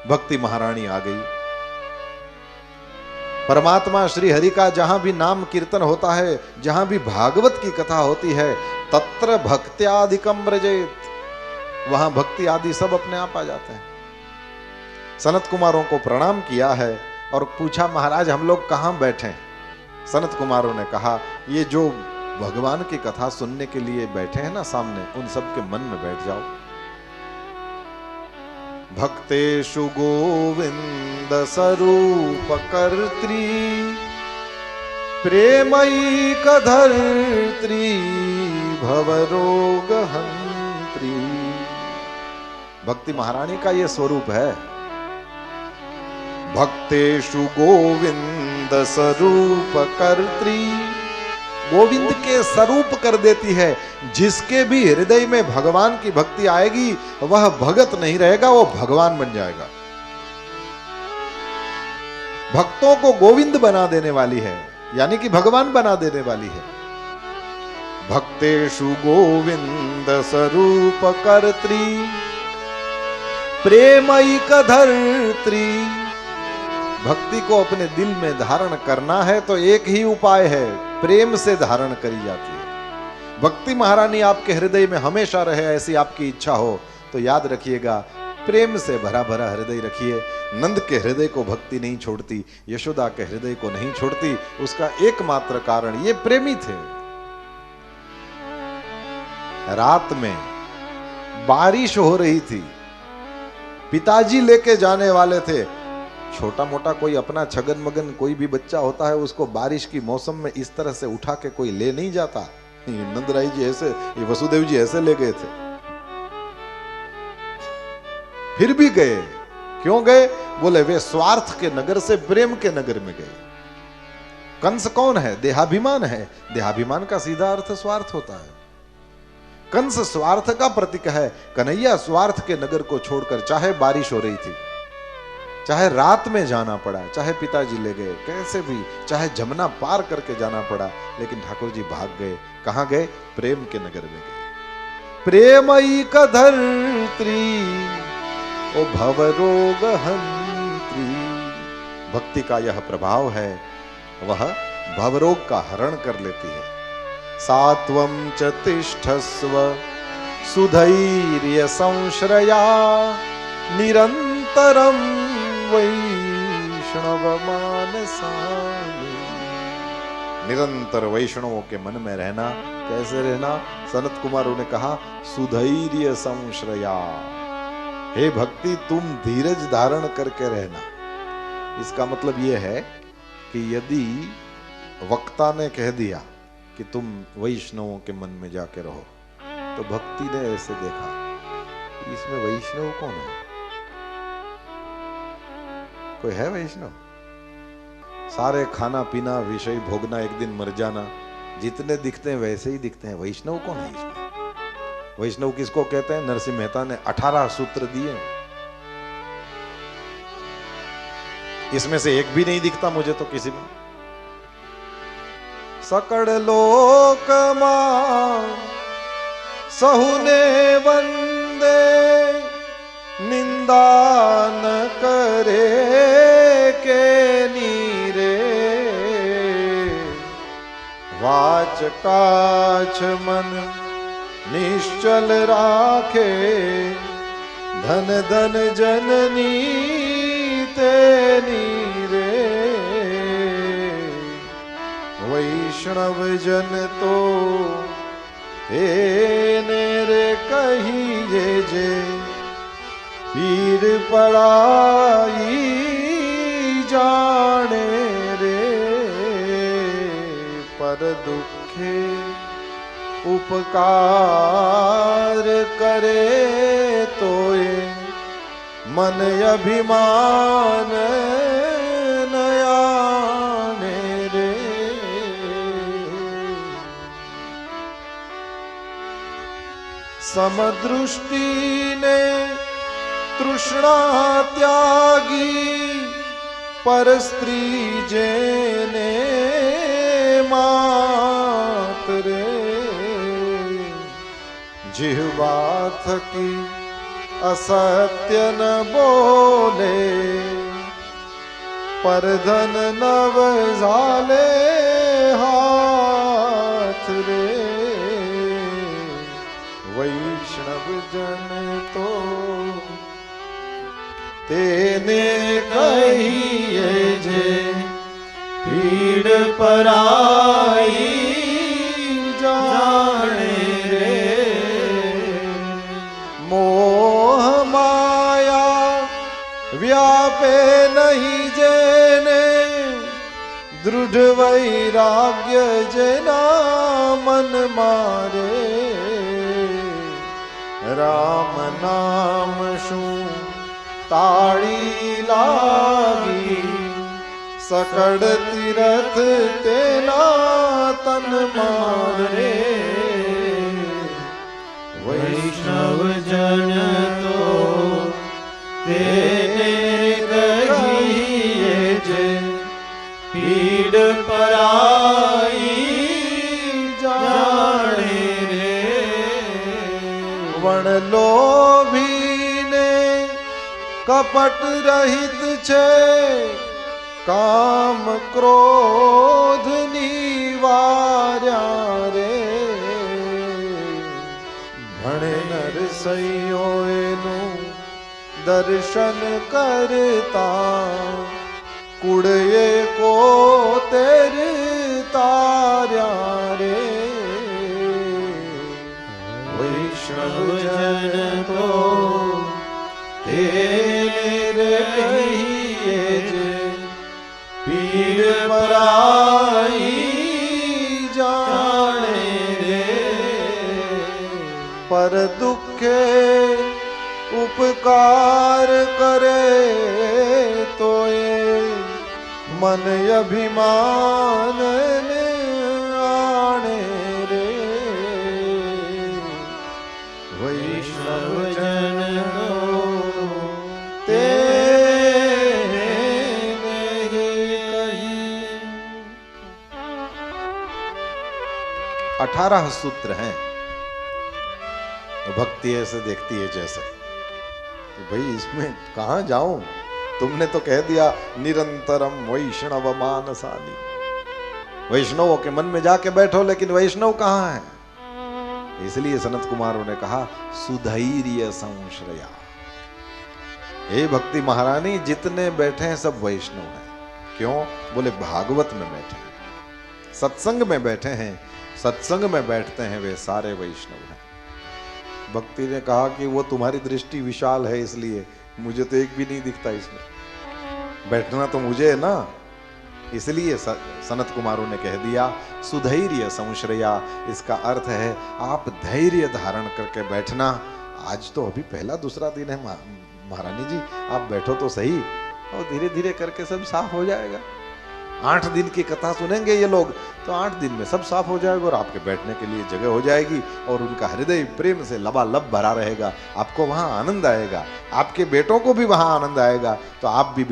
भक्ति महारानी आ गई। परमात्मा श्री हरि का जहां भी नाम कीर्तन होता है, जहां भी भागवत की कथा होती है, तत्र भक्त्यादिकम व्रजेत, वहां भक्ति आदि सब अपने आप आ जाते हैं। सनत कुमारों को प्रणाम किया है और पूछा, महाराज हम लोग कहां बैठे? सनत कुमारों ने कहा, ये जो भगवान की कथा सुनने के लिए बैठे हैं ना सामने, उन सब के मन में बैठ जाओ। भक्तेषु गोविंद स्वरूप कर्त्री, प्रेमैक धर्त्री, भवरोग हंत्री। भक्ति महारानी का ये स्वरूप है। भक्तेषु गोविंद स्वरूप कर्त्री, गोविंद के स्वरूप कर देती है। जिसके भी हृदय में भगवान की भक्ति आएगी, वह भगत नहीं रहेगा, वो भगवान बन जाएगा। भक्तों को गोविंद बना देने वाली है, यानी कि भगवान बना देने वाली है। भक्तेषु गोविंद स्वरूप कर्त्री, प्रेमैक धर्त्री। भक्ति को अपने दिल में धारण करना है तो एक ही उपाय है, प्रेम से धारण करी जाती है। भक्ति महारानी आपके हृदय में हमेशा रहे, ऐसी आपकी इच्छा हो तो याद रखिएगा, प्रेम से भरा भरा हृदय रखिए। नंद के हृदय को भक्ति नहीं छोड़ती, यशोदा के हृदय को नहीं छोड़ती। उसका एकमात्र कारण, ये प्रेमी थे। रात में बारिश हो रही थी, पिताजी लेके जाने वाले थे। छोटा मोटा कोई अपना छगन मगन कोई भी बच्चा होता है, उसको बारिश की मौसम में इस तरह से उठा के कोई ले नहीं जाता। नंदराय जी ऐसे, ये वसुदेव जी ऐसे ले गए थे। फिर भी गए। क्यों गए? बोले वे स्वार्थ के नगर से प्रेम के नगर में गए। कंस कौन है? देहाभिमान है। देहाभिमान का सीधा अर्थ स्वार्थ होता है। कंस स्वार्थ का प्रतीक है। कन्हैया स्वार्थ के नगर को छोड़कर, चाहे बारिश हो रही थी, चाहे रात में जाना पड़ा, चाहे पिताजी ले गए, कैसे भी, चाहे जमुना पार करके जाना पड़ा, लेकिन ठाकुर जी भाग गए। कहां गए? प्रेम के नगर में गए। प्रेमैक धर्त्री, ओ भवरोग हंत्री। भक्ति का यह प्रभाव है, वह भवरोग का हरण कर लेती है। सात्वं च तिष्ठस्व सुधैर्य संश्रया, निरंतरम वैष्णव मानसानि। निरंतर वैष्णवों के मन में रहना। कैसे रहना? सनत कुमारों ने कहा, सुधैर्य संश्रया। हे भक्ति, तुम धीरज धारण करके रहना। इसका मतलब यह है कि यदि वक्ता ने कह दिया कि तुम वैष्णवों के मन में जाके रहो, तो भक्ति ने ऐसे देखा, इसमें वैष्णव कौन है? कोई है वैष्णव? सारे खाना पीना विषय भोगना, एक दिन मर जाना, जितने दिखते हैं वैसे ही दिखते हैं। वैष्णव कौन है इसमें? वैष्णव किसको कहते हैं? नरसिंह मेहता ने 18 सूत्र दिए, इसमें से एक भी नहीं दिखता मुझे तो किसी में। सकड़ लोक मां सहुने वंदे, निंदा न करे के नीरे, वाच काछ मन निश्चल राखे, धन धन जननी तेनी रे। वैष्णव जन तो हे नेरे कहिए जे, पीर पड़ाई जाने रे। पर दुखे उपकार करे तोए, मन अभिमान नयाने रे। समदृष्टि ने तृष्णा त्यागी, पर स्त्री जेने मात रे। जिह्वा थकी असत्य न बोले, पर धन नव झाले हाथ रे। वैष्णव जन तो तेने कहिए जे, पीड़ पराई जाने रे। मोह माया व्यापे नहीं जेने, दृढ़ वैराग्य जेना मन मारे। राम नाम शू ताड़ी लागी, सकड़ तीरथ तेना तन मारे। वैष्णव जन तो तेने कहिए जे, पीड़ पराई जाने रे। वण लोभी ने कपट रहित छे, काम क्रोध निवार्या रे। भणे नर सैयो एनु दर्शन करता, कुड़ये को तेर तार्या रे। वैष्णव जन तो तेरे कहिए जे, पीड़ पराई जाने रे। पर दुखे उपकार करे, तो ये मन अभिमान ने आने रे। वैष्णव जन तो तेने कहिए। 18 सूत्र हैं। भक्ति ऐसे देखती है जैसे, तो भाई इसमें कहां जाऊं? तुमने तो कह दिया निरंतरम वैष्णव मानसानी, वैष्णवों के मन में जाके बैठो, लेकिन वैष्णव कहां है? इसलिए सनत कुमारों ने कहा सुधैर्य संश्रया। हे भक्ति महारानी, जितने बैठे हैं सब वैष्णव हैं। क्यों? बोले भागवत में बैठे हैं, सत्संग में बैठे हैं, सत्संग में बैठते हैं वे सारे वैष्णव हैं। भक्ति ने कहा कि वो तुम्हारी दृष्टि विशाल है, इसलिए मुझे तो एक भी नहीं दिखता इसमें, बैठना तो मुझे है ना। इसलिए सनत कुमारों ने कह दिया सुधैर्य संश्रया। इसका अर्थ है आप धैर्य धारण करके बैठना। आज तो अभी पहला दूसरा दिन है महारानी जी, आप बैठो तो सही, और धीरे धीरे करके सब साफ हो जाएगा। 8 दिन की कथा सुनेंगे ये लोग, तो 8 दिन में सब साफ हो जाएगा और आपके बैठने के लिए जगह हो जाएगी, और उनका हृदय प्रेम से लबालब भरा रहेगा। आपको वहां आनंद आएगा, आपके बेटों को भी वहां आनंद आएगा, तो आप भी